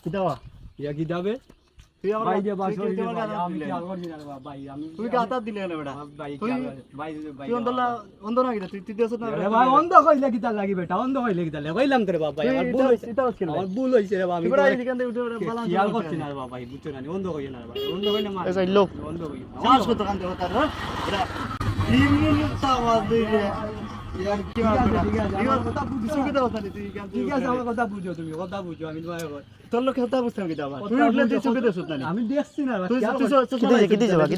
কি দাও ইয়া কি দাবে তুই আমার ভাই দে বাস তুই হইলে আমার ভাই গাতা আমি দিলে। কি আর করছি না রে বাবা, ভাই আমি তুই গাতা দিলে না বেটা ভাই কি তুই ভাই ভাই তুই অন্ধ না কিনা তুই দেছ না আরে ভাই অন্ধ কইলে কি তার লাগি বেটা, অন্ধ কইলে কি তার লাগি কইলাম তো রে বাবা, ভাই আমার ভুল হইছে, আমার ভুল হইছে রে বাবা, আমি তুই এদিকে দিয়ে উঠে বালান খেয়াল করছি না রে বাবা, ভাই বুঝছো না, অন্ধ কইও না রে ভাই, অন্ধ কইলে মার এই লোক অন্ধ কইও না, শ্বাস কত কান্দে হতা রে এটা ইমিউনিটি আওয়াজ দিলে ইয়ার কি হবে ঠিক আছে, আমার কথা বুঝছো। কিছু কথা বলতে তুই কান্দে ঠিক আছে আমার কথা বুঝো, তুমি কথা বুঝো, আমি তোমায় কই তোর লোক কথা বুঝতাম কি দাও তুই উঠলে তুই চুকে দেছ না আমি দেখছি না তুই খেয়াল তুই করছি। কি দিছে বাকি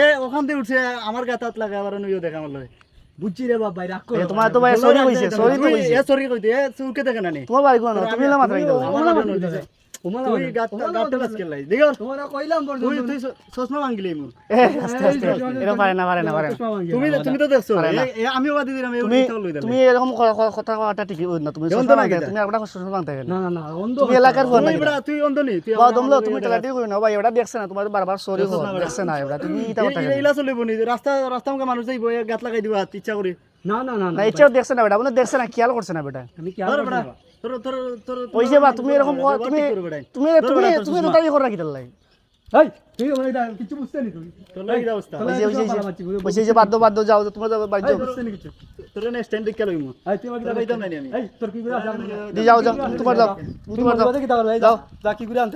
এ ওখান থেকে উঠছে আমার গাতাত লাগে আবার নইও দেখা আমার লগে বুঝছি রে বাবা, ভাই রাগ করো তোমার তো ভাই সরি কইছে, সরি তো কইছে। এ সরি কইতে এ চুকে দেখে না নি তোমার বাড়ি কোন তুমি না মাত্রা দাও আমার লগে নইছে তুই গাতা কাজ কেলাই দেখো তোমারা কইলাম তুই পর্যন্ত তুই চশমা ভাঙলি মু আস্তে আস্তে এটা পারে না তুমি তুমি তো দেখছো পারে না। আমিও বাদি দিলাম এই তুমি উঠে লই দিলাম তুমি এরকম কথা কথা ঠিক না, তুমি অন্ধ সুস্থ না না কিনা? তুমি একটা সুস্থ না থাকে না না না অন্ধ তুমি এলাকার ফোন তুই বড় তুই অন্ধ নি তুই বা দমলো তুমি টালাটি কই না ভাই এটা দেখছ না, তোমার বারবার সরি কো দেখছ না এটা তুমি এটা কথা ইলা চলিব নি রাস্তা রাস্তা আমাকে মানুষ যাইব গাত লাগাই দিবা ইচ্ছা করি না না না না ইচ্ছাও দেখছ না বেটা, বলে দেখছ না খেয়াল করছ না বেটা। আমি কি তোর আর বড় তোর তোর তোর ওইছে বা তুমি এরকম তুমি তুমি তুমি তুমি তো তাই করে রাখি তাই এই তুই আমার এটা কিছু বুঝতে নি তুমি তোর লাগি অবস্থা ওইছে যে বাদ্য যাও তোমার বাড়ি যাও বুঝতে নি কিছু তোর না স্ট্যান্ড দেখে লইমু এই তুই আমাকে পাইতাম না আমি এই তোর কি করে আছে দি যাও যাও তোমার যাও তোমার যাও কি তাহলে যাও যা কি করে আনতে